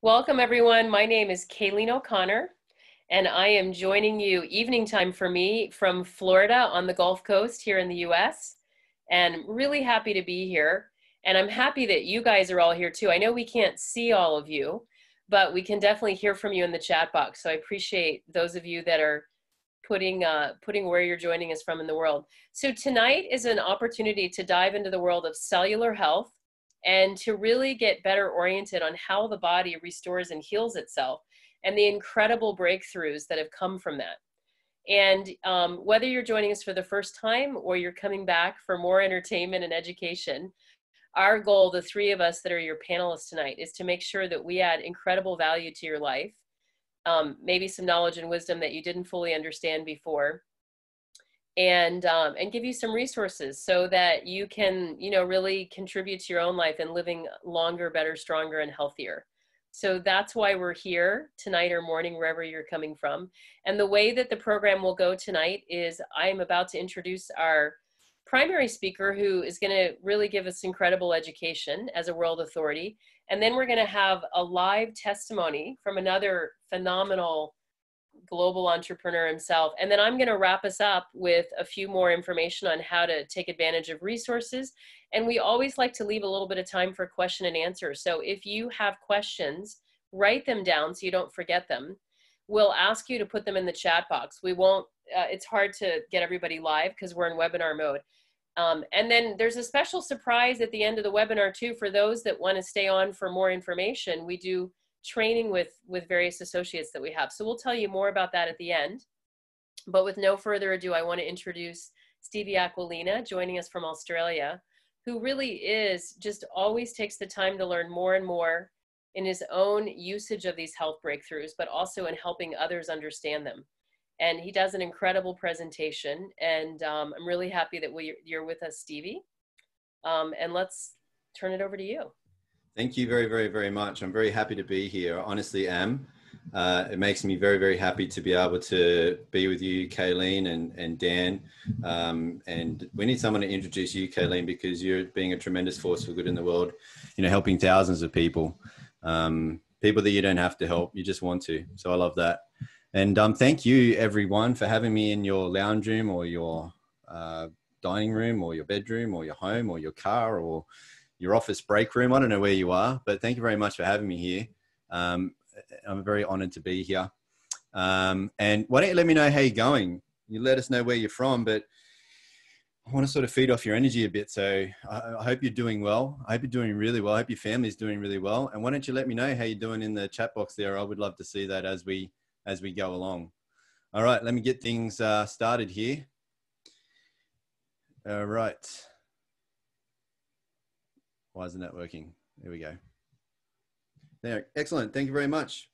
Welcome, everyone. My name is Kaleen O'Connor, and I am joining you evening time for me from Florida on the Gulf Coast here in the US. And really happy to be here. And I'm happy that you guys are all here too. I know we can't see all of you, but we can definitely hear from you in the chat box. So I appreciate those of you that are putting where you're joining us from in the world. So tonight is an opportunity to dive into the world of cellular health and to really get better oriented on how the body restores and heals itself and the incredible breakthroughs that have come from that. And whether you're joining us for the first time or you're coming back for more entertainment and education, our goal, the three of us that are your panelists tonight, is to make sure that we add incredible value to your life, maybe some knowledge and wisdom that you didn't fully understand before, and give you some resources so that you can, really contribute to your own life and living longer, better, stronger, and healthier. So that's why we're here tonight or morning, wherever you're coming from. And the way that the program will go tonight is I'm about to introduce our primary speaker, who is going to really give us incredible education as a world authority. And then we're going to have a live testimony from another phenomenal global entrepreneur himself. And then I'm going to wrap us up with a few more information on how to take advantage of resources. And we always like to leave a little bit of time for question and answer. So if you have questions, write them down so you don't forget them. We'll ask you to put them in the chat box. We won't, it's hard to get everybody live because we're in webinar mode. And then there's a special surprise at the end of the webinar too, for those that want to stay on for more information. We do training with various associates that we have. So we'll tell you more about that at the end. But with no further ado, I want to introduce Stevie Aquilina, joining us from Australia, who really is just always takes the time to learn more and more in his own usage of these health breakthroughs, but also in helping others understand them. And he does an incredible presentation. And I'm really happy that you're with us, Stevie. And let's turn it over to you. Thank you very, very, very much. I'm very happy to be here. I honestly am. It makes me very, very happy to be able to be with you, Kaleen and Dan. And we need someone to introduce you, Kaleen, because you're being a tremendous force for good in the world, helping thousands of people, people that you don't have to help, you just want to. So I love that. And thank you, everyone, for having me in your lounge room or your dining room or your bedroom or your home or your car or your office break room. I don't know where you are, but thank you very much for having me here. I'm very honored to be here. And why don't you let me know how you're going? You let us know where you're from, but I want to sort of feed off your energy a bit. So I hope you're doing well. I hope you're doing really well. I hope your family's doing really well. And why don't you let me know how you're doing in the chat box there? I would love to see that as we go along. All right, let me get things started here. All right. Why isn't that working? There we go. There, excellent. Thank you very much.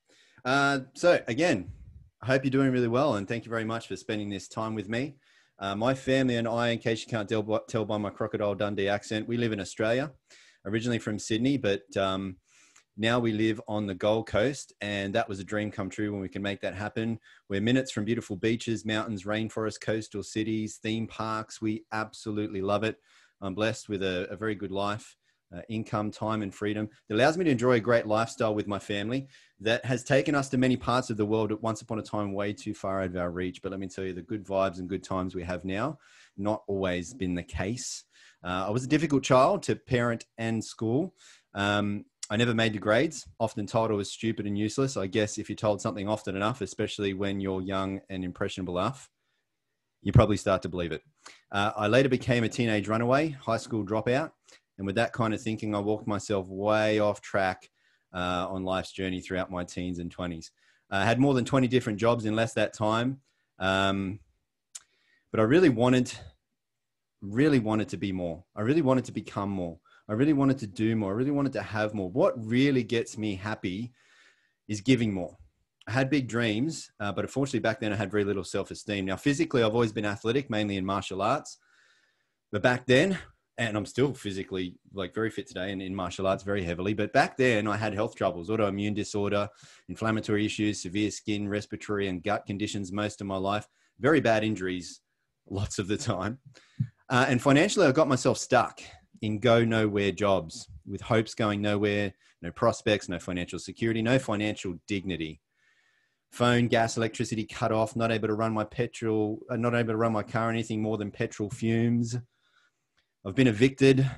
So again, I hope you're doing really well, and thank you very much for spending this time with me. My family and I, in case you can't tell by my Crocodile Dundee accent, we live in Australia, originally from Sydney, but now we live on the Gold Coast, and that was a dream come true when we can make that happen. We're minutes from beautiful beaches, mountains, rainforests, coastal cities, theme parks. We absolutely love it. I'm blessed with a very good life. Income, time, and freedom that allows me to enjoy a great lifestyle with my family that has taken us to many parts of the world at once upon a time way too far out of our reach. But let me tell you, the good vibes and good times we have now, not always been the case. I was a difficult child to parent and school. I never made the grades, often told I was stupid and useless. I guess if you're told something often enough, especially when you're young and impressionable enough, you probably start to believe it. I later became a teenage runaway, high school dropout. And with that kind of thinking, I walked myself way off track on life's journey throughout my teens and 20s. I had more than 20 different jobs in less that time. But I really wanted to be more. I really wanted to become more. I really wanted to do more. I really wanted to have more. What really gets me happy is giving more. I had big dreams, but unfortunately back then I had very little self-esteem. Now, physically, I've always been athletic, mainly in martial arts. But back then, and I'm still physically very fit today and in martial arts very heavily. But back then I had health troubles, autoimmune disorder, inflammatory issues, severe skin, respiratory and gut conditions most of my life, very bad injuries lots of the time. And financially, I got myself stuck in go nowhere jobs with hopes going nowhere, no prospects, no financial security, no financial dignity. Phone, gas, electricity cut off, not able to run my car anything more than petrol fumes. I've been evicted.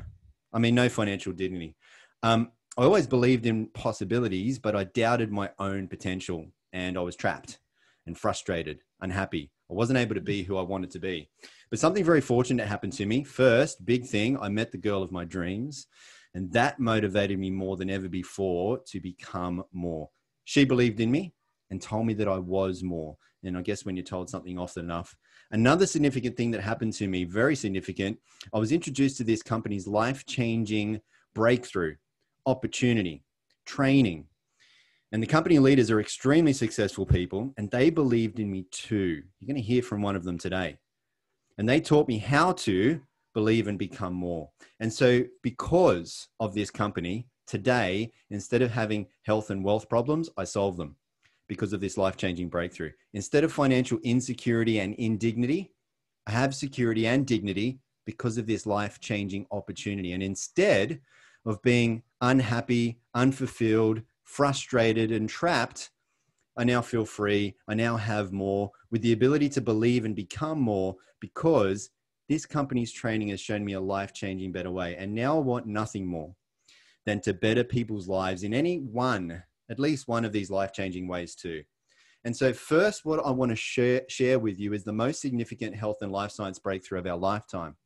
I mean, no financial dignity. I always believed in possibilities, but I doubted my own potential, and I was trapped and frustrated, unhappy. I wasn't able to be who I wanted to be. But something very fortunate happened to me. First, big thing, I met the girl of my dreams, and that motivated me more than ever before to become more. She believed in me and told me that I was more. And I guess when you're told something often enough. Another significant thing that happened to me, very significant, I was introduced to this company's life-changing breakthrough, opportunity, training. And the company leaders are extremely successful people, and they believed in me too. You're going to hear from one of them today. And they taught me how to believe and become more. And so because of this company, today, instead of having health and wealth problems, I solve them because of this life-changing breakthrough. Instead of financial insecurity and indignity, I have security and dignity because of this life-changing opportunity. And instead of being unhappy, unfulfilled, frustrated, and trapped, I now feel free. I now have more with the ability to believe and become more because this company's training has shown me a life-changing better way. And now I want nothing more than to better people's lives in at least one of these life-changing ways too. And so first, what I want to share with you is the most significant health and life science breakthrough of our lifetime.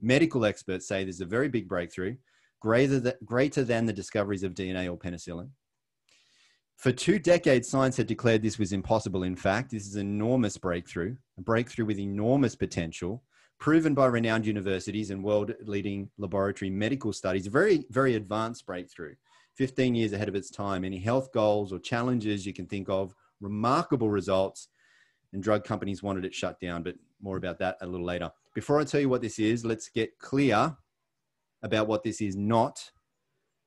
Medical experts say there's a very big breakthrough, greater than the discoveries of DNA or penicillin. For 2 decades, science had declared this was impossible. In fact, this is an enormous breakthrough, a breakthrough with enormous potential, proven by renowned universities and world-leading laboratory medical studies, a very, very advanced breakthrough, 15 years ahead of its time. Any health goals or challenges you can think of, remarkable results, and drug companies wanted it shut down, but more about that a little later. Before I tell you what this is, let's get clear about what this is not,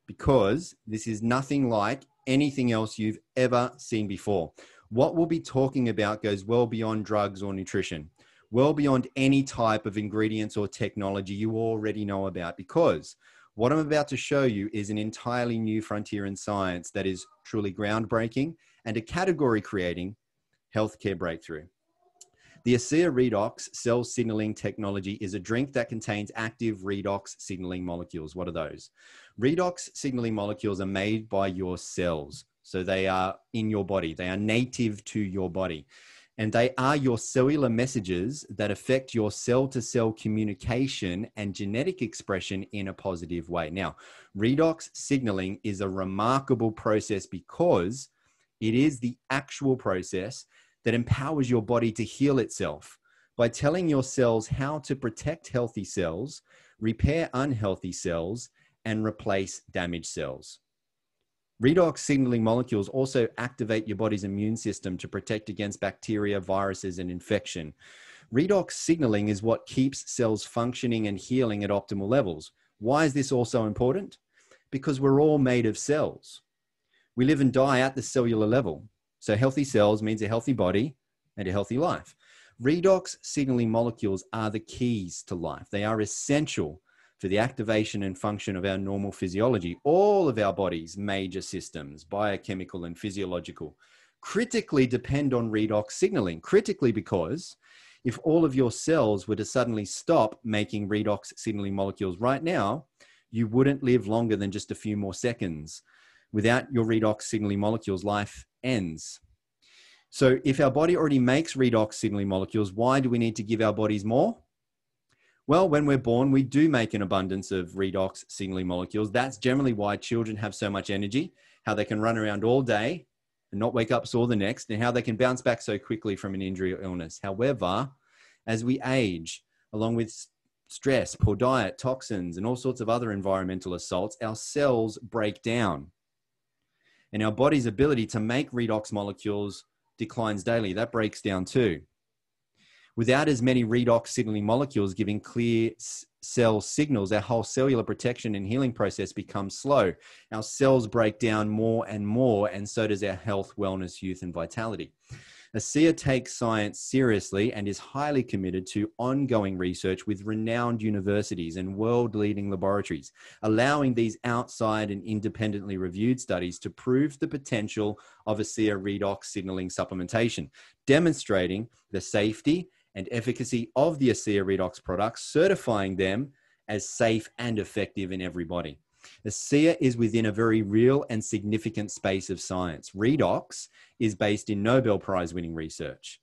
because this is nothing like anything else you've ever seen before. What we'll be talking about goes well beyond drugs or nutrition, well beyond any type of ingredients or technology you already know about, because what I'm about to show you is an entirely new frontier in science that is truly groundbreaking and a category-creating healthcare breakthrough. The ASEA Redox cell signaling technology is a drink that contains active redox signaling molecules. What are those? Redox signaling molecules are made by your cells. So they are in your body. They are native to your body. And they are your cellular messages that affect your cell-to-cell communication and genetic expression in a positive way. Now, redox signaling is a remarkable process because it is the actual process that empowers your body to heal itself by telling your cells how to protect healthy cells, repair unhealthy cells, and replace damaged cells. Redox signaling molecules also activate your body's immune system to protect against bacteria, viruses, and infection. Redox signaling is what keeps cells functioning and healing at optimal levels. Why is this also important? Because we're all made of cells. We live and die at the cellular level. So healthy cells means a healthy body and a healthy life. Redox signaling molecules are the keys to life. They are essential for the activation and function of our normal physiology. All of our body's major systems, biochemical and physiological, critically depend on redox signaling. Critically because if all of your cells were to suddenly stop making redox signaling molecules right now, you wouldn't live longer than just a few more seconds. Without your redox signaling molecules, life ends. So if our body already makes redox signaling molecules, why do we need to give our bodies more? Well, when we're born, we do make an abundance of redox signaling molecules. That's generally why children have so much energy, how they can run around all day and not wake up sore the next, and how they can bounce back so quickly from an injury or illness. However, as we age, along with stress, poor diet, toxins, and all sorts of other environmental assaults, our cells break down. And our body's ability to make redox molecules declines daily. That breaks down too. Without as many redox signaling molecules giving clear cell signals, our whole cellular protection and healing process becomes slow. Our cells break down more, and so does our health, wellness, youth, and vitality. ASEA takes science seriously and is highly committed to ongoing research with renowned universities and world-leading laboratories, allowing these outside and independently reviewed studies to prove the potential of ASEA redox signaling supplementation, demonstrating the safety and efficacy of the ASEA redox products, certifying them as safe and effective in everybody. ASEA is within a very real and significant space of science. Redox is based in Nobel Prize winning research.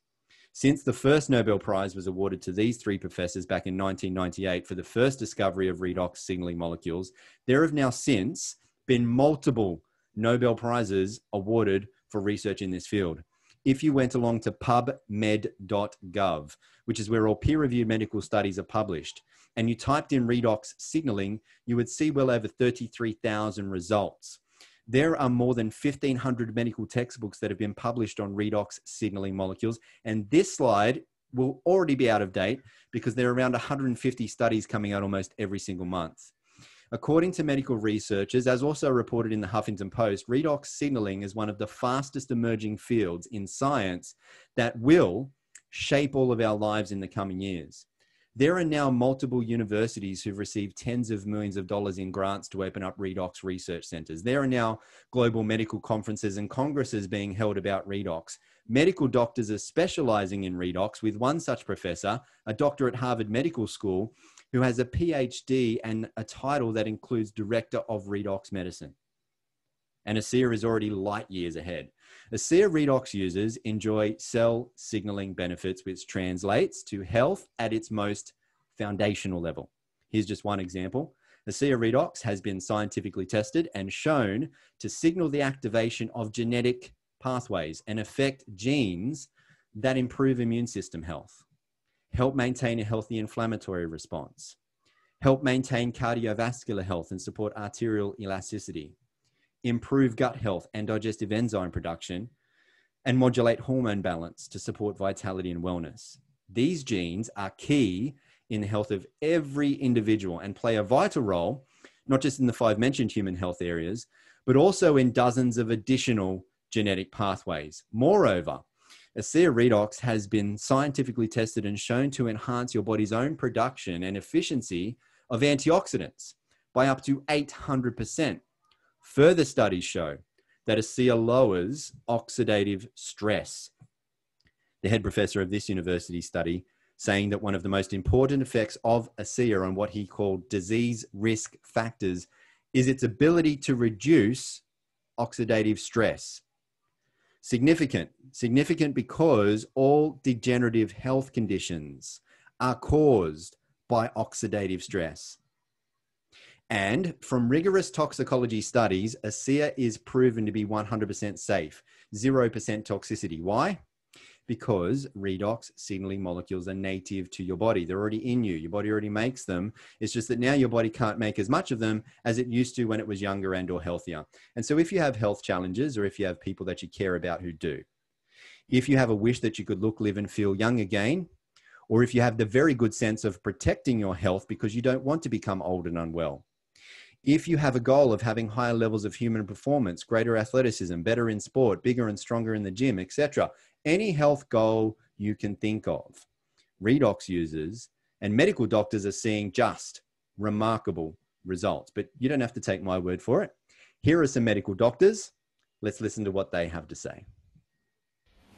Since the first Nobel Prize was awarded to these three professors back in 1998 for the first discovery of redox signaling molecules, there have now since been multiple Nobel Prizes awarded for research in this field. If you went along to pubmed.gov, which is where all peer-reviewed medical studies are published, and you typed in redox signaling, you would see well over 33,000 results. There are more than 1,500 medical textbooks that have been published on redox signaling molecules, and this slide will already be out of date because there are around 150 studies coming out almost every single month. According to medical researchers, as also reported in the Huffington Post, redox signaling is one of the fastest emerging fields in science that will shape all of our lives in the coming years. There are now multiple universities who've received tens of millions of dollars in grants to open up redox research centers. There are now global medical conferences and congresses being held about redox. Medical doctors are specializing in redox, with one such professor, a doctor at Harvard Medical School, who has a PhD and a title that includes Director of Redox Medicine. And ASEA is already light years ahead. ASEA redox users enjoy cell signaling benefits, which translates to health at its most foundational level. Here's just one example. ASEA redox has been scientifically tested and shown to signal the activation of genetic pathways and affect genes that improve immune system health, help maintain a healthy inflammatory response, help maintain cardiovascular health and support arterial elasticity, improve gut health and digestive enzyme production, and modulate hormone balance to support vitality and wellness. These genes are key in the health of every individual and play a vital role, not just in the 5 mentioned human health areas, but also in dozens of additional genetic pathways. Moreover, ASEA redox has been scientifically tested and shown to enhance your body's own production and efficiency of antioxidants by up to 800%. Further studies show that ASEA lowers oxidative stress. The head professor of this university study saying that one of the most important effects of ASEA on what he called disease risk factors is its ability to reduce oxidative stress. Significant because all degenerative health conditions are caused by oxidative stress. And from rigorous toxicology studies, ASEA is proven to be 100% safe, 0% toxicity. Why? Because redox signaling molecules are native to your body. They're already in you. Your body already makes them. It's just that now your body can't make as much of them as it used to when it was younger and or healthier. And so if you have health challenges, or if you have people that you care about who do, if you have a wish that you could look, live and feel young again, or if you have the very good sense of protecting your health because you don't want to become old and unwell, if you have a goal of having higher levels of human performance, greater athleticism, better in sport, bigger and stronger in the gym, etc., any health goal you can think of, redox users and medical doctors are seeing just remarkable results. But you don't have to take my word for it. Here are some medical doctors. Let's listen to what they have to say.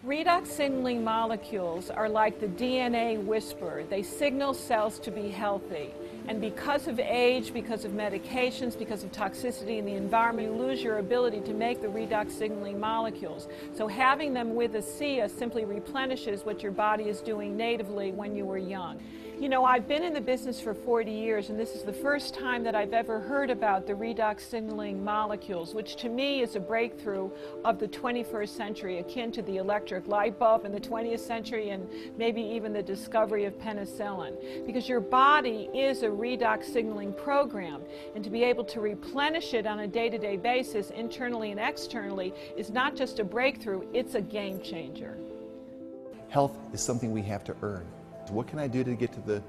Redox signaling molecules are like the DNA whisperer. They signal cells to be healthy. And because of age, because of medications, because of toxicity in the environment, you lose your ability to make the redox signaling molecules. So having them with ASEA simply replenishes what your body is doing natively when you were young. You know, I've been in the business for 40 years, and this is the first time that I've ever heard about the redox signaling molecules, which to me is a breakthrough of the 21st century, akin to the electric light bulb in the 20th century and maybe even the discovery of penicillin. Because your body is a redox signaling program, and to be able to replenish it on a day-to-day basis, internally and externally, is not just a breakthrough, it's a game changer. Health is something we have to earn. What can I do to get to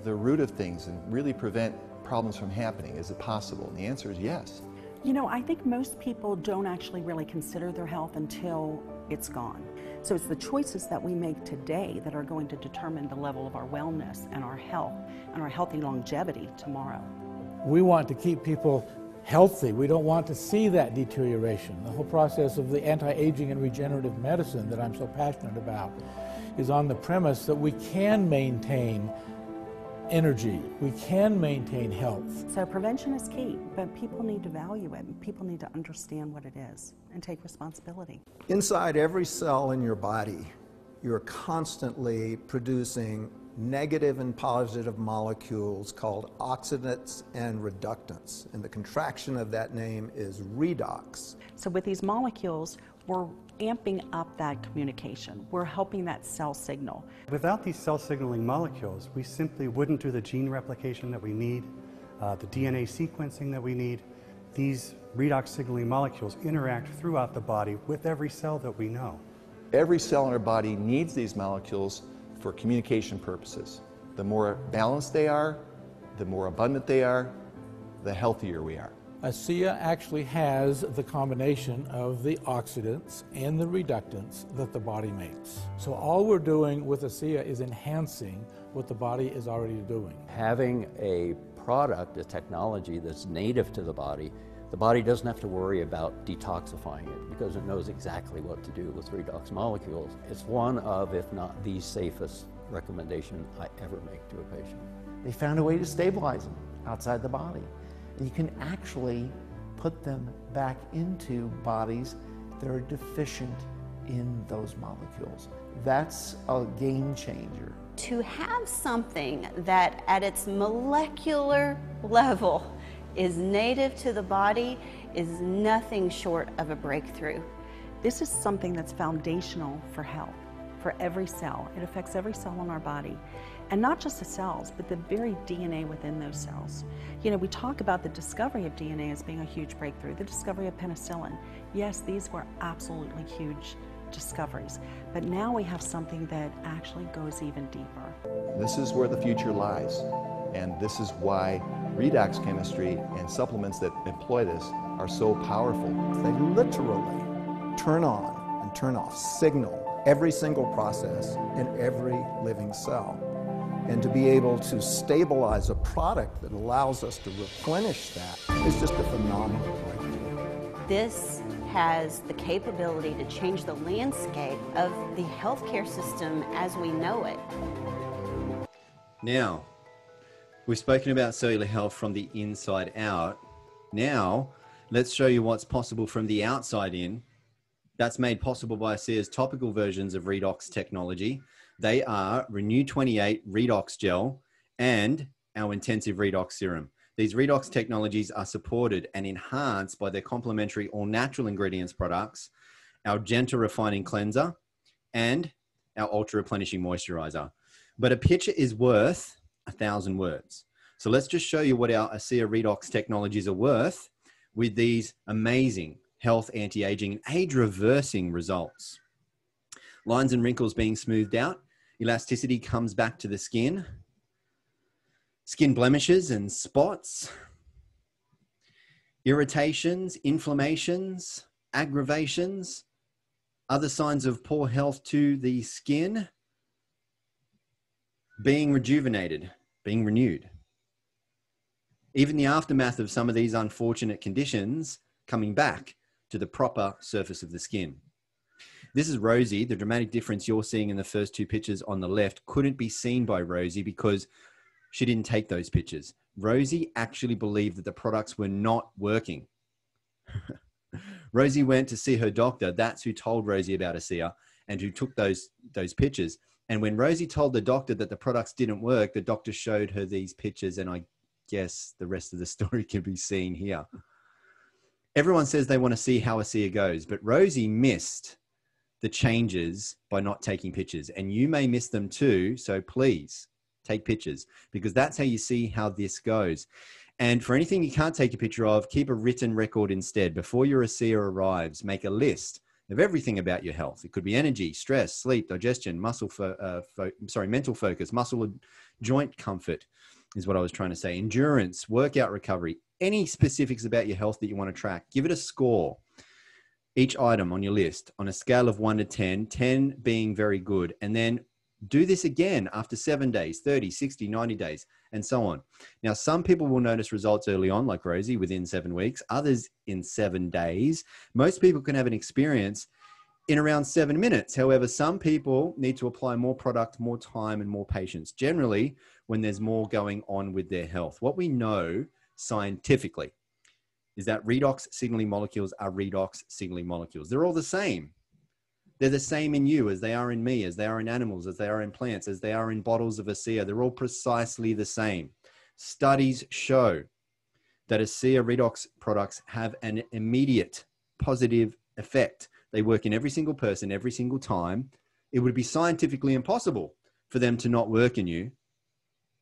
the root of things and really prevent problems from happening? Is it possible? And the answer is yes. You know, I think most people don't actually really consider their health until it's gone. So it's the choices that we make today that are going to determine the level of our wellness and our health and our healthy longevity tomorrow. We want to keep people healthy. We don't want to see that deterioration. The whole process of the anti-aging and regenerative medicine that I'm so passionate about is on the premise that we can maintain energy, we can maintain health. So prevention is key, but people need to value it, and people need to understand what it is and take responsibility. Inside every cell in your body, you're constantly producing negative and positive molecules called oxidants and reductants, and the contraction of that name is redox. So with these molecules, we're amping up that communication. We're helping that cell signal. Without these cell signaling molecules, we simply wouldn't do the gene replication that we need, the DNA sequencing that we need. These redox signaling molecules interact throughout the body with every cell that we know. Every cell in our body needs these molecules for communication purposes. The more balanced they are, the more abundant they are, the healthier we are. ASEA actually has the combination of the oxidants and the reductants that the body makes. So all we're doing with ASEA is enhancing what the body is already doing. Having a product, a technology that's native to the body doesn't have to worry about detoxifying it because it knows exactly what to do with redox molecules. It's one of, if not the safest recommendation I ever make to a patient. They found a way to stabilize them outside the body. And you can actually put them back into bodies that are deficient in those molecules. That's a game changer. To have something that at its molecular level is native to the body is nothing short of a breakthrough. This is something that's foundational for health, for every cell. It affects every cell in our body. And not just the cells, but the very DNA within those cells. You know, we talk about the discovery of DNA as being a huge breakthrough, the discovery of penicillin. Yes, these were absolutely huge discoveries, but now we have something that actually goes even deeper. This is where the future lies, and this is why redox chemistry and supplements that employ this are so powerful. They literally turn on and turn off, signal every single process in every living cell. And to be able to stabilize a product that allows us to replenish that is just a phenomenal breakthrough. This has the capability to change the landscape of the healthcare system as we know it. Now, we've spoken about cellular health from the inside out. Now, let's show you what's possible from the outside in. That's made possible by ASEA's topical versions of Redox technology. They are Renew 28 Redox Gel and our Intensive Redox Serum. These Redox technologies are supported and enhanced by their complementary all-natural ingredients products, our Gentle Refining Cleanser, and our Ultra Replenishing Moisturizer. But a picture is worth 1,000 words. So let's just show you what our ASEA Redox technologies are worth with these amazing health, anti-aging, and age-reversing results. Lines and wrinkles being smoothed out. Elasticity comes back to the skin. Skin blemishes and spots. Irritations, inflammations, aggravations, other signs of poor health to the skin being rejuvenated, being renewed. Even the aftermath of some of these unfortunate conditions coming back to the proper surface of the skin. This is Rosie. The dramatic difference you're seeing in the first two pictures on the left couldn't be seen by Rosie because she didn't take those pictures. Rosie actually believed that the products were not working. Rosie went to see her doctor. That's who told Rosie about ASEA and who took those pictures. And when Rosie told the doctor that the products didn't work, the doctor showed her these pictures, and I guess the rest of the story can be seen here. Everyone says they want to see how ASEA goes, but Rosie missed the changes by not taking pictures, and you may miss them too. So please take pictures, because that's how you see how this goes. And for anything you can't take a picture of, keep a written record instead. Before your ASEA arrives, make a list of everything about your health. It could be energy, stress, sleep, digestion, mental focus, muscle and joint comfort, is what I was trying to say. Endurance, workout recovery, any specifics about your health that you want to track, give it a score. Each item on your list on a scale of 1 to 10, 10 being very good. And then do this again after 7 days, 30, 60, 90 days, and so on. Now, some people will notice results early on, like Rosie, within 7 weeks, others in 7 days. Most people can have an experience in around 7 minutes. However, some people need to apply more product, more time, and more patience, generally when there's more going on with their health. What we know scientifically is that redox signaling molecules are redox signaling molecules. They're all the same. They're the same in you as they are in me, as they are in animals, as they are in plants, as they are in bottles of ASEA. They're all precisely the same. Studies show that ASEA redox products have an immediate positive effect. They work in every single person, every single time. It would be scientifically impossible for them to not work in you,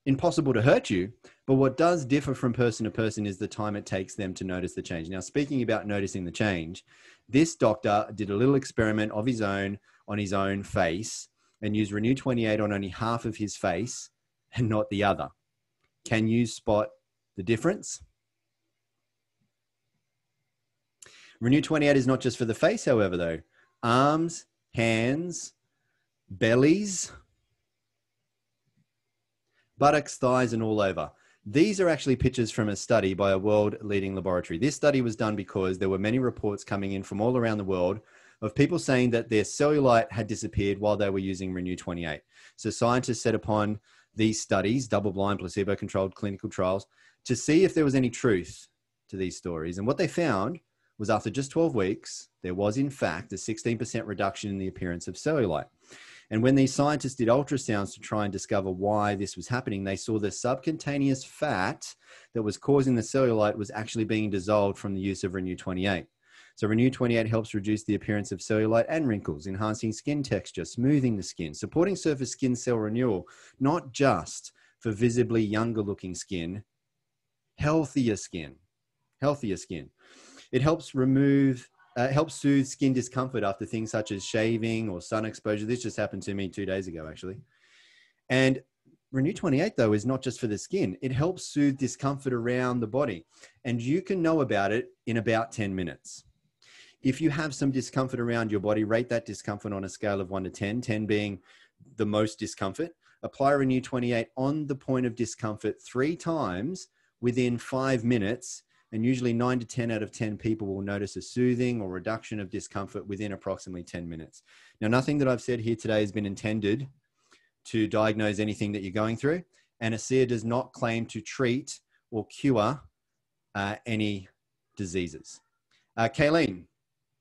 impossible to hurt you. But what does differ from person to person is the time it takes them to notice the change. Now, speaking about noticing the change, this doctor did a little experiment of his own on his own face and used Renew 28 on only half of his face and not the other. Can you spot the difference? Renew 28 is not just for the face, however, though. Arms, hands, bellies, buttocks, thighs, and all over. These are actually pictures from a study by a world-leading laboratory. This study was done because there were many reports coming in from all around the world of people saying that their cellulite had disappeared while they were using Renew 28. So scientists set upon these studies, double-blind, placebo-controlled clinical trials, to see if there was any truth to these stories. And what they found was after just 12 weeks, there was in fact a 16% reduction in the appearance of cellulite. And when these scientists did ultrasounds to try and discover why this was happening, they saw the subcutaneous fat that was causing the cellulite was actually being dissolved from the use of Renew 28. So Renew 28 helps reduce the appearance of cellulite and wrinkles, enhancing skin texture, smoothing the skin, supporting surface skin cell renewal, not just for visibly younger looking skin, healthier skin, healthier skin. It helps helps soothe skin discomfort after things such as shaving or sun exposure. This just happened to me 2 days ago, actually. And Renew 28, though, is not just for the skin. It helps soothe discomfort around the body. And you can know about it in about 10 minutes. If you have some discomfort around your body, rate that discomfort on a scale of 1 to 10, 10 being the most discomfort. Apply Renew 28 on the point of discomfort 3 times within 5 minutes. And usually 9 to 10 out of 10 people will notice a soothing or reduction of discomfort within approximately 10 minutes. Now, nothing that I've said here today has been intended to diagnose anything that you're going through. And ASEA does not claim to treat or cure any diseases. Kaleen,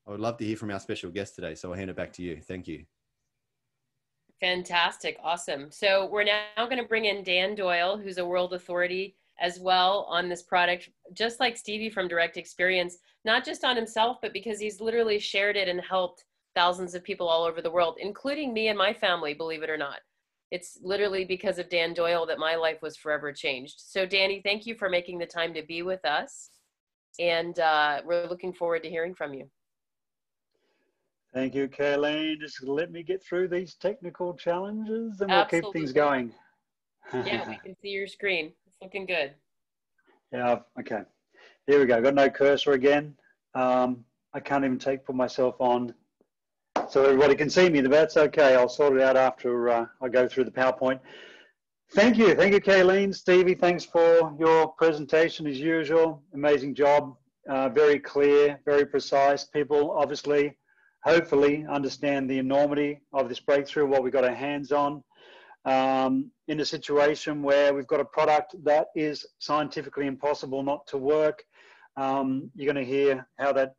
I would love to hear from our special guest today, so I'll hand it back to you. Thank you. Fantastic. Awesome. So we're now going to bring in Dan Doyle, who's a world authority as well on this product, just like Stevie from direct experience, not just on himself, but because he's literally shared it and helped thousands of people all over the world, including me and my family, believe it or not. It's literally because of Dan Doyle that my life was forever changed. So Danny, thank you for making the time to be with us. And we're looking forward to hearing from you. Thank you, Kaleen. Just let me get through these technical challenges and we'll keep things going. Yeah, we can see your screen. Looking good. Yeah, okay. Here we go. Got no cursor again. I can't even put myself on so everybody can see me, but that's okay. I'll sort it out after I go through the PowerPoint. Thank you, Kaleen. Stevie, thanks for your presentation as usual. Amazing job. Very clear, very precise. People obviously, hopefully understand the enormity of this breakthrough, what we got our hands on. In a situation where we've got a product that is scientifically impossible not to work. You're going to hear how that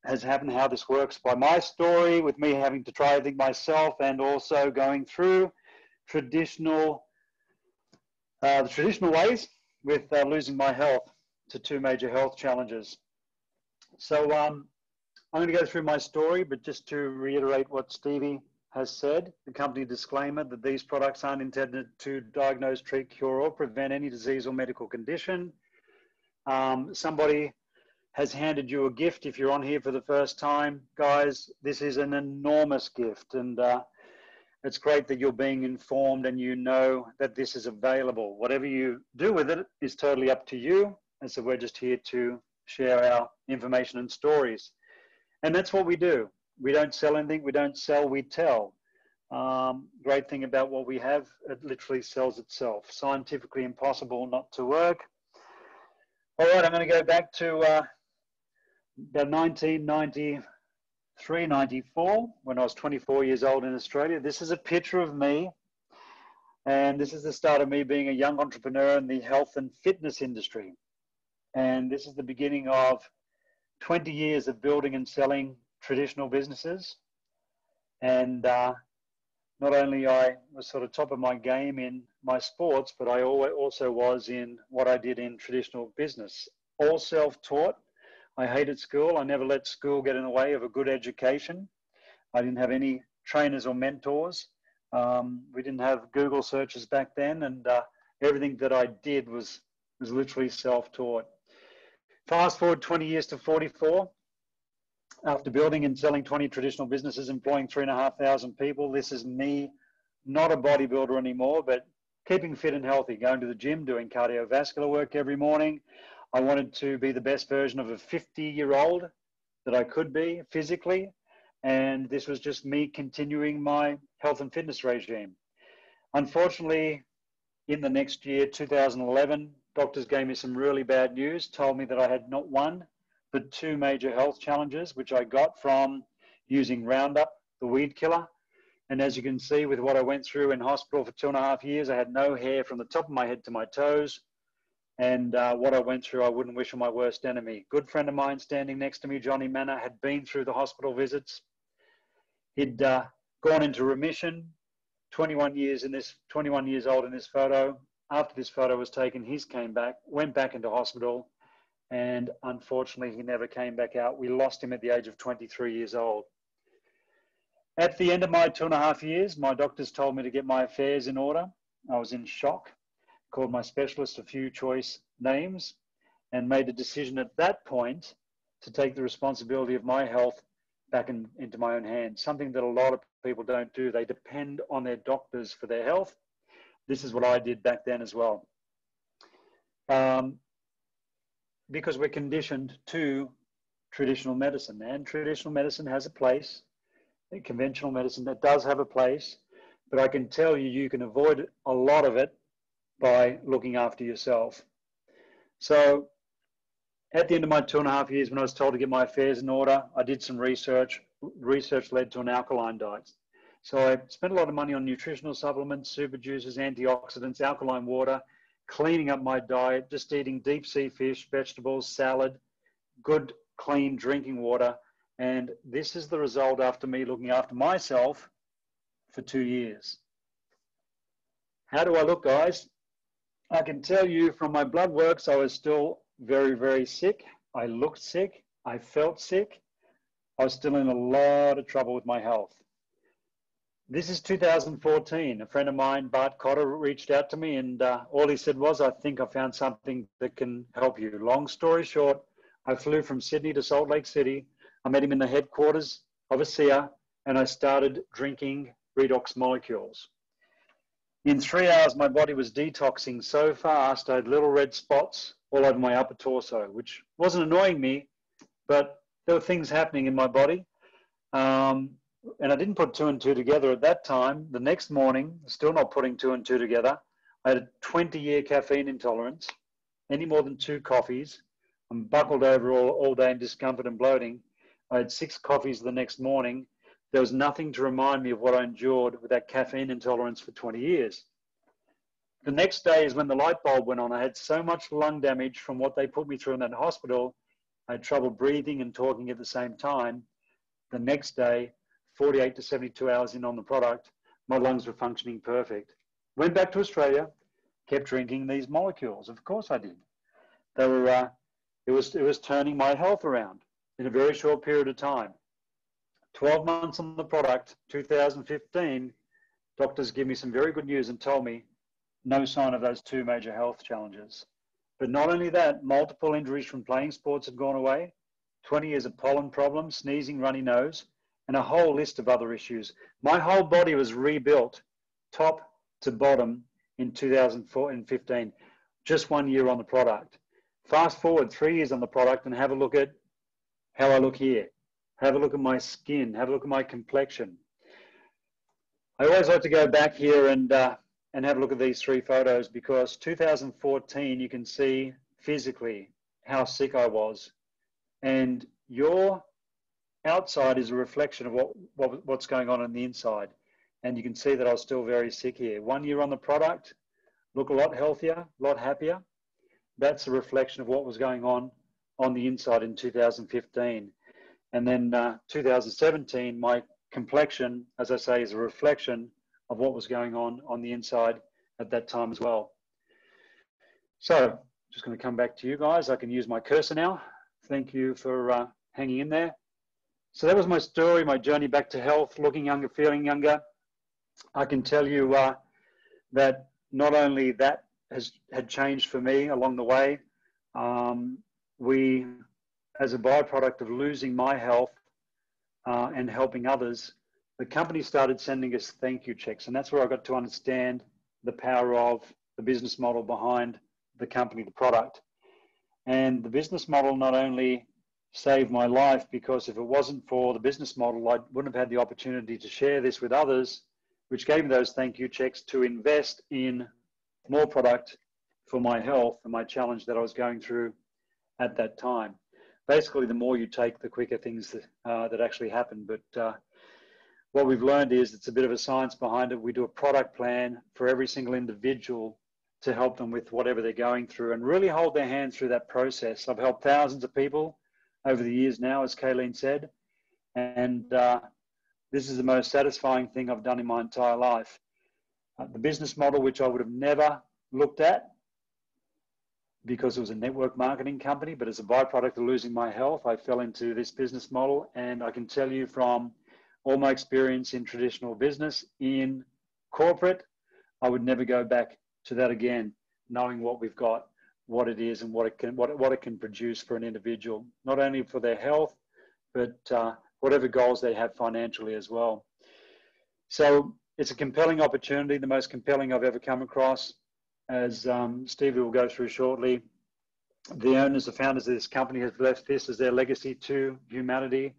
has happened, how this works by my story, with me having to try everything myself and also going through the traditional ways with losing my health to 2 major health challenges. So I'm going to go through my story, but just to reiterate what Stevie has said, the company disclaimer that these products aren't intended to diagnose, treat, cure, or prevent any disease or medical condition. Somebody has handed you a gift. If you're on here for the first time, guys, this is an enormous gift. And it's great that you're being informed and you know that this is available. Whatever you do with it is totally up to you. And so we're just here to share our information and stories. And that's what we do. We don't sell anything. We don't sell, we tell. Great thing about what we have, it literally sells itself. Scientifically impossible not to work. All right, I'm going to go back to about 1993, 94, when I was 24 years old in Australia. This is a picture of me. And this is the start of me being a young entrepreneur in the health and fitness industry. And this is the beginning of 20 years of building and selling traditional businesses. And not only I was sort of top of my game in my sports, but I also was in what I did in traditional business. All self-taught. I hated school. I never let school get in the way of a good education. I didn't have any trainers or mentors. We didn't have Google searches back then, and everything that I did was literally self-taught. Fast forward 20 years to 44. After building and selling 20 traditional businesses, employing 3,500 people, this is me, not a bodybuilder anymore, but keeping fit and healthy, going to the gym, doing cardiovascular work every morning. I wanted to be the best version of a 50-year-old that I could be physically, and this was just me continuing my health and fitness regime. Unfortunately, in the next year, 2011, doctors gave me some really bad news, told me that I had not one, but two major health challenges, which I got from using Roundup, the weed killer. And as you can see with what I went through in hospital for 2.5 years, I had no hair from the top of my head to my toes. And what I went through, I wouldn't wish on my worst enemy. Good friend of mine standing next to me, Johnny Manor, had been through the hospital visits. He'd gone into remission, 21 years old in this photo. After this photo was taken, he came back, went back into hospital, and unfortunately, he never came back out. We lost him at the age of 23 years old. At the end of my 2.5 years, my doctors told me to get my affairs in order. I was in shock, called my specialist a few choice names, and made a decision at that point to take the responsibility of my health back into my own hands, something that a lot of people don't do. They depend on their doctors for their health. This is what I did back then as well. Because we're conditioned to traditional medicine, and traditional medicine has a place. Conventional medicine, that does have a place, but I can tell you, you can avoid a lot of it by looking after yourself. So at the end of my 2.5 years, when I was told to get my affairs in order, I did some research. Research led to an alkaline diet. So I spent a lot of money on nutritional supplements, super juices, antioxidants, alkaline water, cleaning up my diet, just eating deep sea fish, vegetables, salad, good, clean drinking water. And this is the result after me looking after myself for 2 years. How do I look, guys? I can tell you from my blood works, I was still very, very sick. I looked sick. I felt sick. I was still in a lot of trouble with my health. This is 2014. A friend of mine, Bart Cotter, reached out to me, and all he said was, I think I found something that can help you. Long story short, I flew from Sydney to Salt Lake City. I met him in the headquarters of ASEA, and I started drinking Redox molecules. In 3 hours, my body was detoxing so fast, I had little red spots all over my upper torso, which wasn't annoying me, but there were things happening in my body. And I didn't put 2 and 2 together at that time. The next morning, still not putting 2 and 2 together, I had a 20-year caffeine intolerance, any more than 2 coffees. I'm buckled over all day in discomfort and bloating. I had 6 coffees the next morning. There was nothing to remind me of what I endured with that caffeine intolerance for 20 years. The next day is when the light bulb went on. I had so much lung damage from what they put me through in that hospital. I had trouble breathing and talking at the same time. The next day, 48 to 72 hours in on the product, my lungs were functioning perfect. Went back to Australia, kept drinking these molecules. Of course I did. They were, it was turning my health around in a very short period of time. 12 months on the product, 2015, doctors gave me some very good news and told me no sign of those 2 major health challenges. But not only that, multiple injuries from playing sports had gone away, 20 years of pollen problems, sneezing, runny nose, and a whole list of other issues. My whole body was rebuilt top to bottom in 2015, just 1 year on the product. Fast forward 3 years on the product and have a look at how I look here. Have a look at my skin, have a look at my complexion. I always like to go back here and have a look at these 3 photos, because 2014, you can see physically how sick I was. And your outside is a reflection of what's going on the inside. And you can see that I was still very sick here. 1 year on the product, look a lot healthier, a lot happier. That's a reflection of what was going on the inside in 2015. And then 2017, my complexion, as I say, is a reflection of what was going on the inside at that time as well. So just going to come back to you guys. I can use my cursor now. Thank you for hanging in there. So that was my story, my journey back to health, looking younger, feeling younger. I can tell you that not only that had changed for me along the way, we, as a byproduct of losing my health and helping others, the company started sending us thank you checks. And that's where I got to understand the power of the business model behind the company, the product. And the business model not only saved my life, because if it wasn't for the business model, I wouldn't have had the opportunity to share this with others, which gave me those thank you checks to invest in more product for my health and my challenge that I was going through at that time. Basically, the more you take, the quicker things that actually happen. But what we've learned is it's a bit of a science behind it. We do a product plan for every single individual to help them with whatever they're going through and really hold their hand through that process. I've helped thousands of people over the years now, as Kaleen said, and this is the most satisfying thing I've done in my entire life. The business model, which I would have never looked at because it was a network marketing company, but as a byproduct of losing my health, I fell into this business model. And I can tell you from all my experience in traditional business, in corporate, I would never go back to that again, knowing what we've got, what it is, and what it can produce for an individual, not only for their health, but whatever goals they have financially as well. So it's a compelling opportunity, the most compelling I've ever come across. As Stevie will go through shortly, the owners, the founders of this company have left this as their legacy to humanity.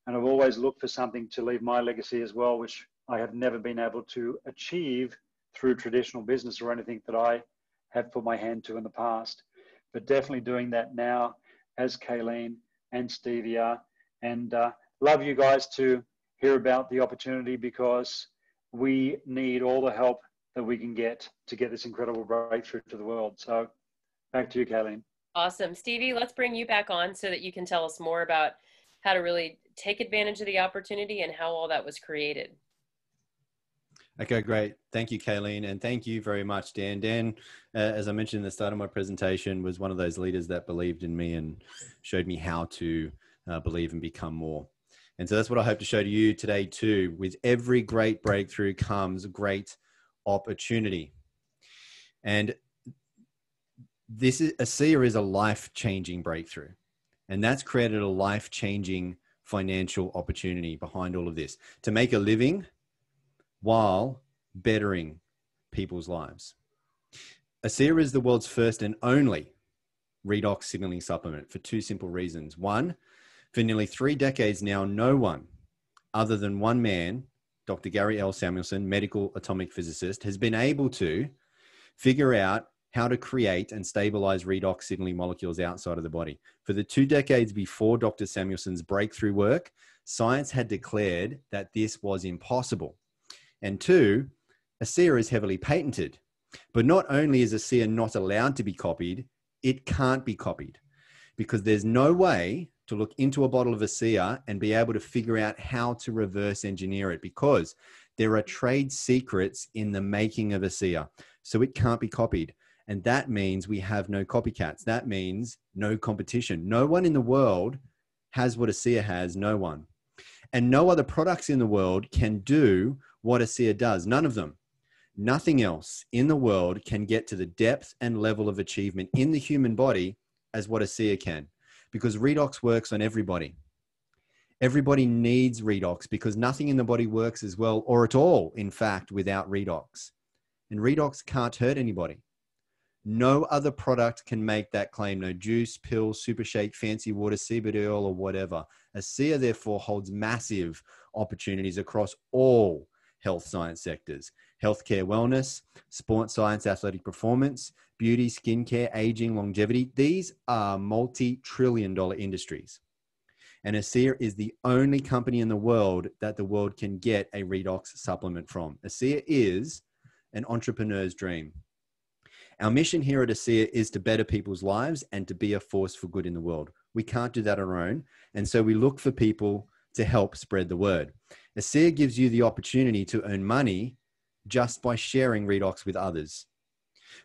And I've always looked for something to leave my legacy as well, which I have never been able to achieve through traditional business or anything that I have put my hand to in the past. But definitely doing that now as Kaleen and Stevie are. And love you guys to hear about the opportunity, because we need all the help that we can get to get this incredible breakthrough to the world. So back to you, Kaleen. Awesome. Stevie, let's bring you back on so that you can tell us more about how to really take advantage of the opportunity and how all that was created. Okay, great. Thank you, Kaleen. And thank you very much, Dan. Dan, as I mentioned in the start of my presentation, was one of those leaders that believed in me and showed me how to believe and become more. And so that's what I hope to show to you today too. With every great breakthrough comes great opportunity. And this is ASEA is a life-changing breakthrough. And that's created a life-changing financial opportunity behind all of this, to make a living while bettering people's lives. ASEA is the world's first and only redox signaling supplement for 2 simple reasons. One, for nearly 3 decades now, no one other than one man, Dr. Gary L. Samuelson, medical atomic physicist, has been able to figure out how to create and stabilize redox signaling molecules outside of the body. For the 2 decades before Dr. Samuelson's breakthrough work, science had declared that this was impossible. And 2, ASEA is heavily patented. But not only is ASEA not allowed to be copied, it can't be copied, because there's no way to look into a bottle of ASEA and be able to figure out how to reverse engineer it, because there are trade secrets in the making of ASEA. So it can't be copied. And that means we have no copycats. That means no competition. No one in the world has what ASEA has, no one. And no other products in the world can do what ASEA does, none of them. Nothing else in the world can get to the depth and level of achievement in the human body as what ASEA can, because redox works on everybody. Everybody needs redox because nothing in the body works as well or at all, in fact, without redox. And redox can't hurt anybody. No other product can make that claim. No juice, pill, super shake, fancy water, CBD oil, or whatever. ASEA therefore holds massive opportunities across all health science sectors: healthcare, wellness, sports science, athletic performance, beauty, skincare, aging, longevity. These are multi-trillion-dollar industries. And ASEA is the only company in the world that the world can get a redox supplement from. ASEA is an entrepreneur's dream. Our mission here at ASEA is to better people's lives and to be a force for good in the world. We can't do that on our own. And so we look for people to help spread the word. ASEA gives you the opportunity to earn money just by sharing redox with others.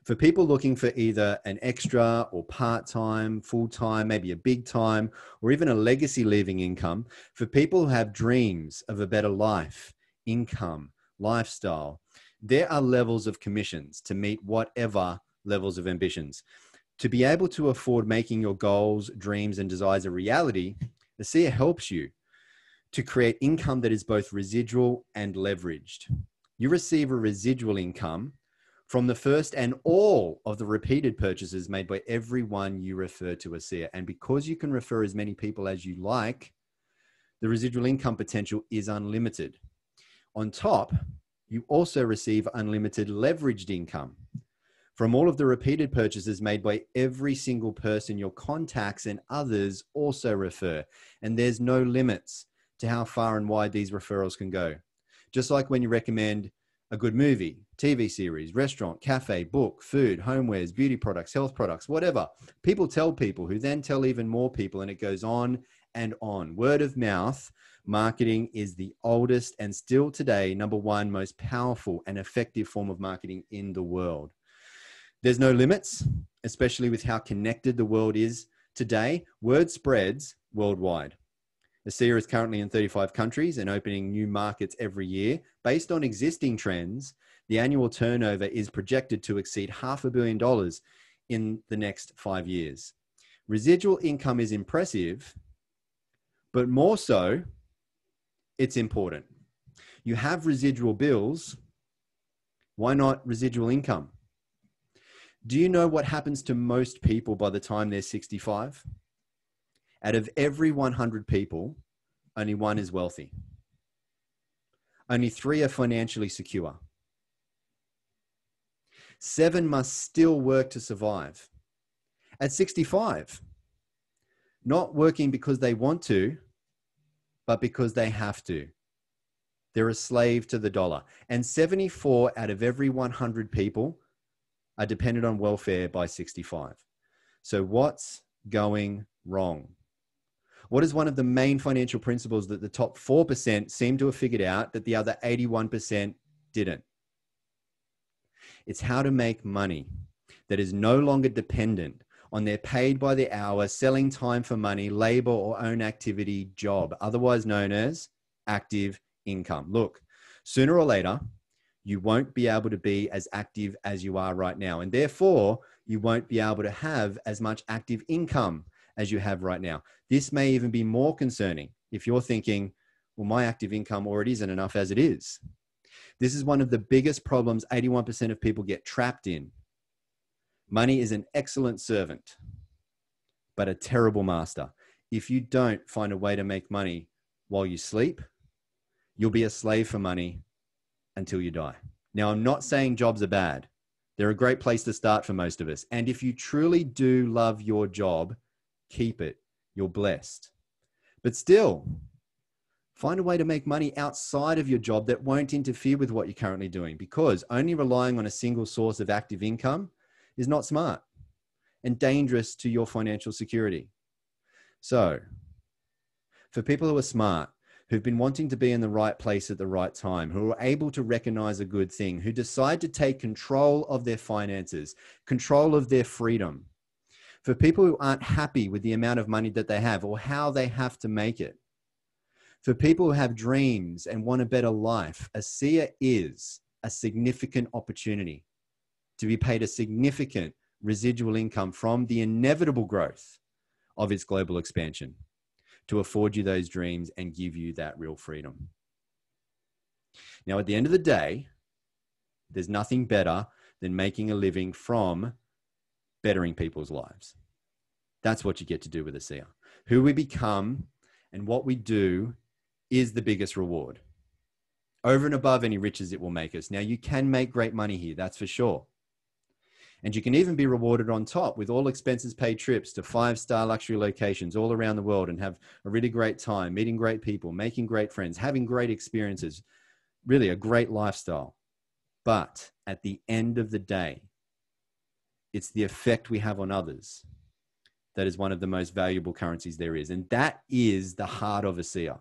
For people looking for either an extra or part-time, full-time, maybe a big time, or even a legacy leaving income, for people who have dreams of a better life, income, lifestyle, there are levels of commissions to meet whatever levels of ambitions. To be able to afford making your goals, dreams, and desires a reality, ASEA helps you to create income that is both residual and leveraged. You receive a residual income from the first and all of the repeated purchases made by everyone you refer to ASEA. And because you can refer as many people as you like, the residual income potential is unlimited. On top, you also receive unlimited leveraged income from all of the repeated purchases made by every single person your contacts and others also refer. And there's no limits to how far and wide these referrals can go. Just like when you recommend a good movie, TV series, restaurant, cafe, book, food, homewares, beauty products, health products, whatever. People tell people who then tell even more people, and it goes on and on. Word of mouth marketing is the oldest and still today #1 most powerful and effective form of marketing in the world. There's no limits, especially with how connected the world is today. Word spreads worldwide. ASEA is currently in 35 countries and opening new markets every year. Based on existing trends, the annual turnover is projected to exceed $500 million in the next 5 years. Residual income is impressive, but more so, it's important. You have residual bills. Why not residual income? Do you know what happens to most people by the time they're 65? Out of every 100 people, only 1 is wealthy. Only 3 are financially secure. 7 must still work to survive. At 65, not working because they want to, but because they have to. They're a slave to the dollar. And 74 out of every 100 people are dependent on welfare by 65. So what's going wrong? What is one of the main financial principles that the top 4% seem to have figured out that the other 81% didn't? It's how to make money that is no longer dependent on their paid by the hour, selling time for money, labor or own activity job, otherwise known as active income. Look, sooner or later, you won't be able to be as active as you are right now. And therefore, you won't be able to have as much active income as you have right now. This may even be more concerning if you're thinking, well, my active income already isn't enough as it is. This is one of the biggest problems 81% of people get trapped in. Money is an excellent servant, but a terrible master. If you don't find a way to make money while you sleep, you'll be a slave for money until you die. Now, I'm not saying jobs are bad. They're a great place to start for most of us. And if you truly do love your job, keep it. You're blessed. But still, find a way to make money outside of your job that won't interfere with what you're currently doing, because only relying on a single source of active income is not smart and dangerous to your financial security. So, for people who are smart, who've been wanting to be in the right place at the right time, who are able to recognize a good thing, who decide to take control of their finances, control of their freedom, for people who aren't happy with the amount of money that they have or how they have to make it, for people who have dreams and want a better life, ASEA is a significant opportunity to be paid a significant residual income from the inevitable growth of its global expansion. to afford you those dreams and give you that real freedom. Now, at the end of the day, there's nothing better than making a living from bettering people's lives. That's what you get to do with a seer. Who we become and what we do is the biggest reward, over and above any riches it will make us. Now, you can make great money here, that's for sure. And you can even be rewarded on top with all expenses paid trips to 5-star luxury locations all around the world and have a really great time, meeting great people, making great friends, having great experiences, really a great lifestyle. But at the end of the day, it's the effect we have on others that is one of the most valuable currencies there is. And that is the heart of a seer.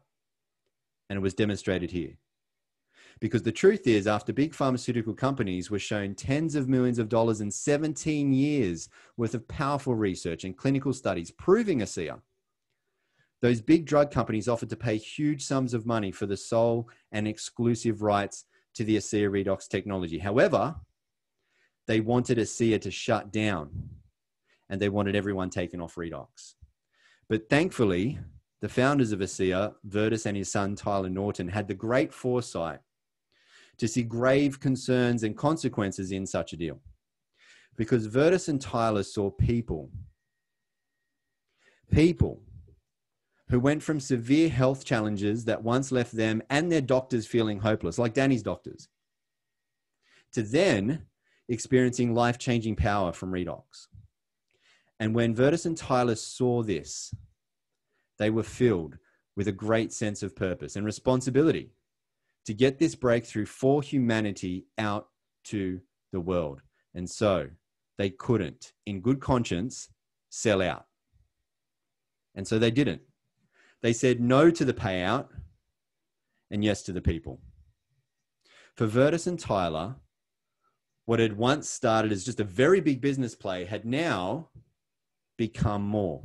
And it was demonstrated here. Because the truth is, after big pharmaceutical companies were shown tens of millions of dollars in 17 years worth of powerful research and clinical studies proving a seer, those big drug companies offered to pay huge sums of money for the sole and exclusive rights to the ASEA Redox technology. However, they wanted ASEA to shut down and they wanted everyone taken off Redox. But thankfully, the founders of ASEA, Virtus and his son Tyler Norton, had the great foresight to see grave concerns and consequences in such a deal. Because Virtus and Tyler saw people who went from severe health challenges that once left them and their doctors feeling hopeless, like Danny's doctors, to then experiencing life-changing power from Redox. And when Virtus and Tyler saw this, they were filled with a great sense of purpose and responsibility to get this breakthrough for humanity out to the world. And so they couldn't, in good conscience, sell out. And so they didn't. They said no to the payout and yes to the people. For Virtus and Tyler, what had once started as just a very big business play had now become more.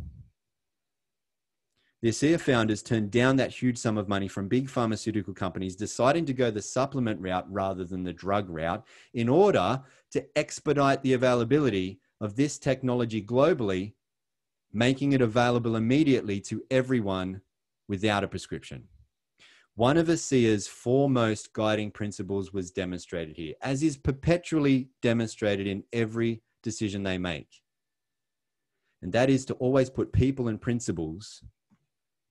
The ASEA founders turned down that huge sum of money from big pharmaceutical companies, deciding to go the supplement route rather than the drug route in order to expedite the availability of this technology globally, making it available immediately to everyone without a prescription. One of ASEA's foremost guiding principles was demonstrated here, as is perpetually demonstrated in every decision they make. And that is to always put people and principles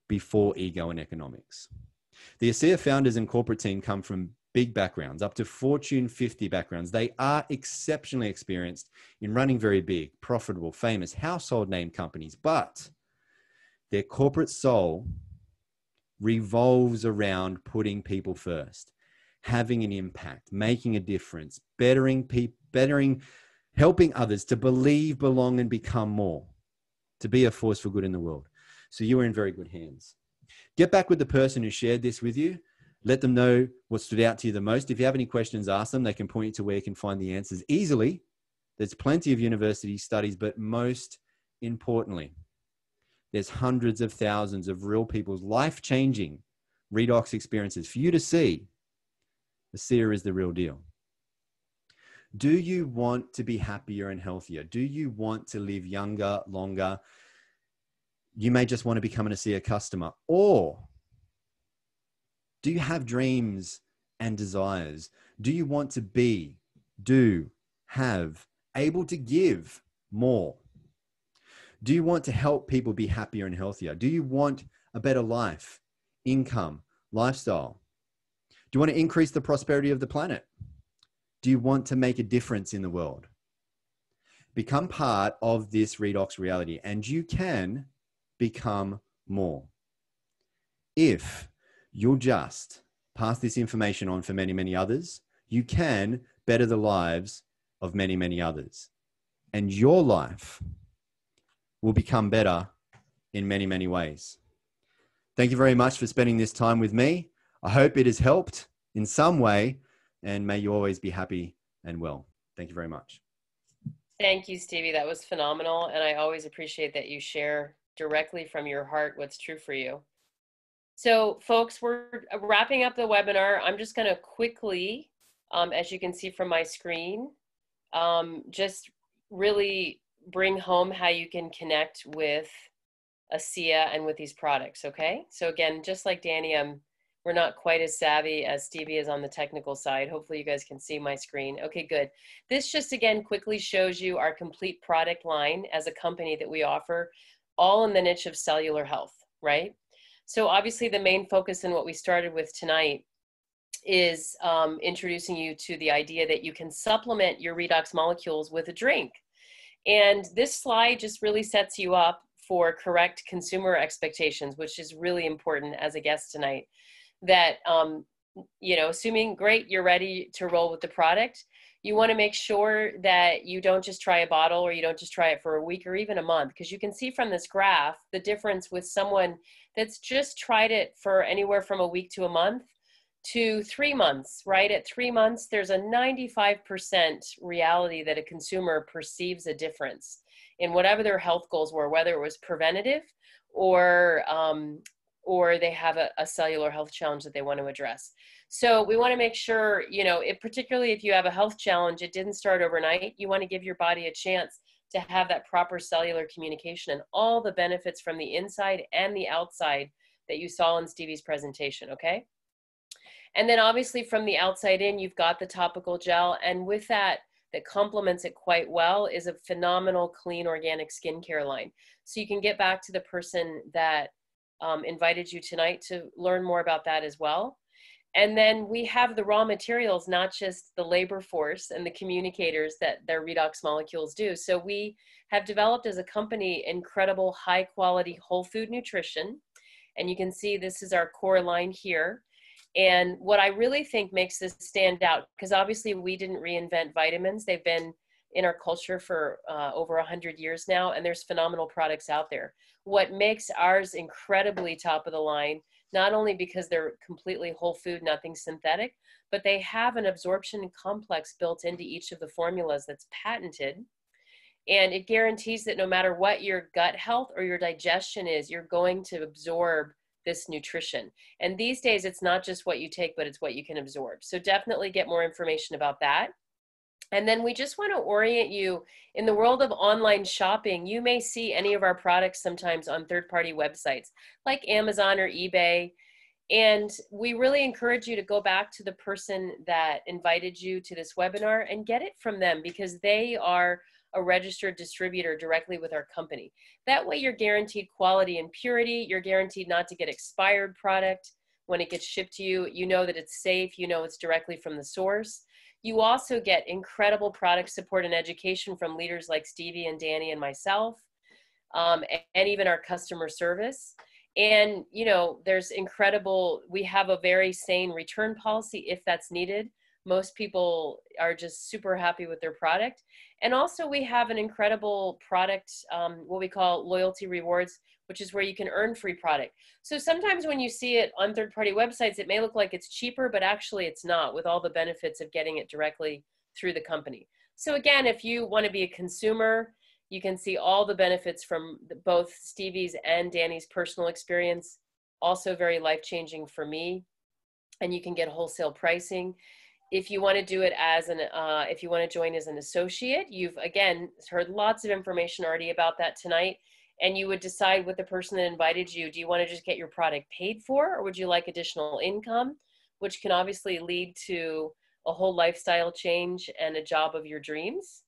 before ego and economics. The ASEA founders and corporate team come from big backgrounds, up to Fortune 50 backgrounds. They are exceptionally experienced in running very big, profitable, famous, household name companies, but their corporate soul revolves around putting people first, having an impact, making a difference, helping others to believe, belong, and become more, to be a force for good in the world. So you are in very good hands. Get back with the person who shared this with you. Let them know what stood out to you the most. If you have any questions, ask them. They can point you to where you can find the answers easily. There's plenty of university studies, but most importantly, there's hundreds of thousands of real people's life-changing redox experiences for you to see. ASEA is the real deal. Do you want to be happier and healthier? Do you want to live younger, longer? You may just want to become an ASEA customer. Or do you have dreams and desires? Do you want to be, do, have, able to give more? Do you want to help people be happier and healthier? Do you want a better life, income, lifestyle? Do you want to increase the prosperity of the planet? Do you want to make a difference in the world? Become part of this redox reality, and you can become more. If you'll just pass this information on for many, many others, you can better the lives of many, many others. And your life will become better in many, many ways. Thank you very much for spending this time with me. I hope it has helped in some way, and may you always be happy and well. Thank you very much. Thank you, Stevie. That was phenomenal. And I always appreciate that you share directly from your heart what's true for you. So folks, we're wrapping up the webinar. I'm just going to quickly, as you can see from my screen, just really bring home how you can connect with ASEA and with these products, okay? So again, just like Danny, we're not quite as savvy as Stevie is on the technical side. Hopefully you guys can see my screen. Okay, good. This just again quickly shows you our complete product line as a company that we offer, all in the niche of cellular health, right? So obviously the main focus in what we started with tonight is introducing you to the idea that you can supplement your redox molecules with a drink. And this slide just really sets you up for correct consumer expectations, which is really important as a guest tonight. That, you know, assuming great, you're ready to roll with the product, you want to make sure that you don't just try a bottle or you don't just try it for a week or even a month, because you can see from this graph the difference with someone that's just tried it for anywhere from a week to a month to 3 months, right? At 3 months, there's a 95% reality that a consumer perceives a difference in whatever their health goals were, whether it was preventative or they have a cellular health challenge that they want to address. So we want to make sure, you know, particularly if you have a health challenge, it didn't start overnight. You want to give your body a chance to have that proper cellular communication and all the benefits from the inside and the outside that you saw in Stevie's presentation, okay? And then obviously from the outside in, you've got the topical gel, and with that complements it quite well is a phenomenal clean organic skincare line. So you can get back to the person that invited you tonight to learn more about that as well. And then we have the raw materials, not just the labor force and the communicators that their redox molecules do. So we have developed as a company incredible high quality whole food nutrition. And you can see this is our core line here. And what I really think makes this stand out, because obviously we didn't reinvent vitamins. They've been in our culture for over 100 years now, and there's phenomenal products out there. What makes ours incredibly top of the line, not only because they're completely whole food, nothing synthetic, but they have an absorption complex built into each of the formulas that's patented. And it guarantees that no matter what your gut health or your digestion is, you're going to absorb this nutrition. And these days, it's not just what you take, but it's what you can absorb. So definitely get more information about that. And then we just want to orient you in the world of online shopping. You may see any of our products sometimes on third-party websites like Amazon or eBay. And we really encourage you to go back to the person that invited you to this webinar and get it from them, because they are a registered distributor directly with our company. That way you're guaranteed quality and purity. You're guaranteed not to get expired product when it gets shipped to you. You know that it's safe. You know it's directly from the source. You also get incredible product support and education from leaders like Stevie and Danny and myself, and even our customer service. And, you know, we have a very sane return policy if that's needed. Most people are just super happy with their product. And also we have an incredible product, what we call loyalty rewards, which is where you can earn free product. So sometimes when you see it on third-party websites, it may look like it's cheaper, but actually it's not, with all the benefits of getting it directly through the company. So again, if you want to be a consumer, you can see all the benefits from both Stevie's and Danny's personal experience, also very life-changing for me. And you can get wholesale pricing. If you want to do it as if you want to join as an associate, you've again heard lots of information already about that tonight, and you would decide with the person that invited you, do you want to just get your product paid for, or would you like additional income, which can obviously lead to a whole lifestyle change and a job of your dreams.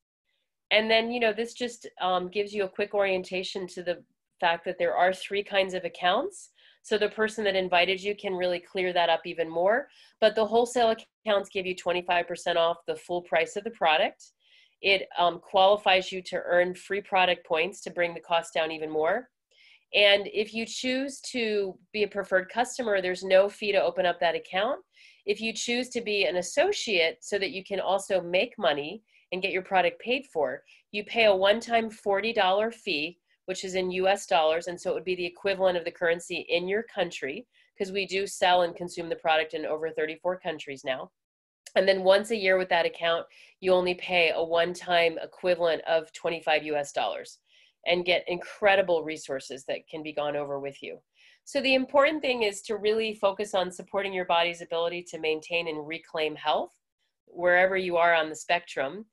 And then, you know, this just gives you a quick orientation to the fact that there are 3 kinds of accounts. So the person that invited you can really clear that up even more. But the wholesale accounts give you 25% off the full price of the product. It qualifies you to earn free product points to bring the cost down even more. And if you choose to be a preferred customer, there's no fee to open up that account. If you choose to be an associate so that you can also make money and get your product paid for, you pay a one-time $40 fee, which is in US dollars, and so it would be the equivalent of the currency in your country, because we do sell and consume the product in over 34 countries now. And then once a year with that account, you only pay a one-time equivalent of 25 US dollars and get incredible resources that can be gone over with you. So the important thing is to really focus on supporting your body's ability to maintain and reclaim health wherever you are on the spectrum.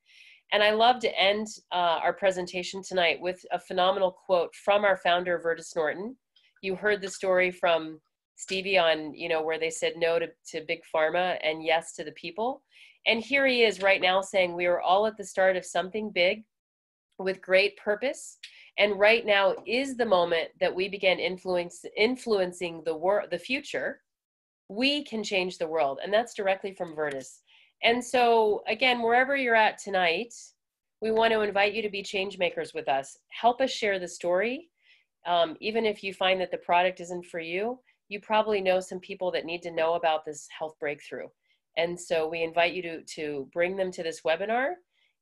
And I love to end our presentation tonight with a phenomenal quote from our founder, Vertus Norton. You heard the story from Stevie on, you know, where they said no to big pharma and yes to the people. And here he is right now saying we are all at the start of something big with great purpose. And right now is the moment that we begin influencing the future. We can change the world. And that's directly from Vertus. And so again, wherever you're at tonight, we want to invite you to be change makers with us. Help us share the story. Even if you find that the product isn't for you, you probably know some people that need to know about this health breakthrough. And so we invite you to bring them to this webinar.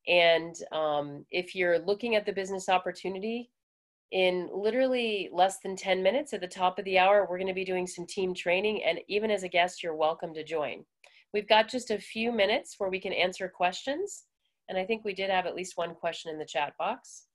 And if you're looking at the business opportunity, in literally less than 10 minutes at the top of the hour, we're going to be doing some team training. And even as a guest, you're welcome to join. We've got just a few minutes where we can answer questions. And I think we did have at least one question in the chat box.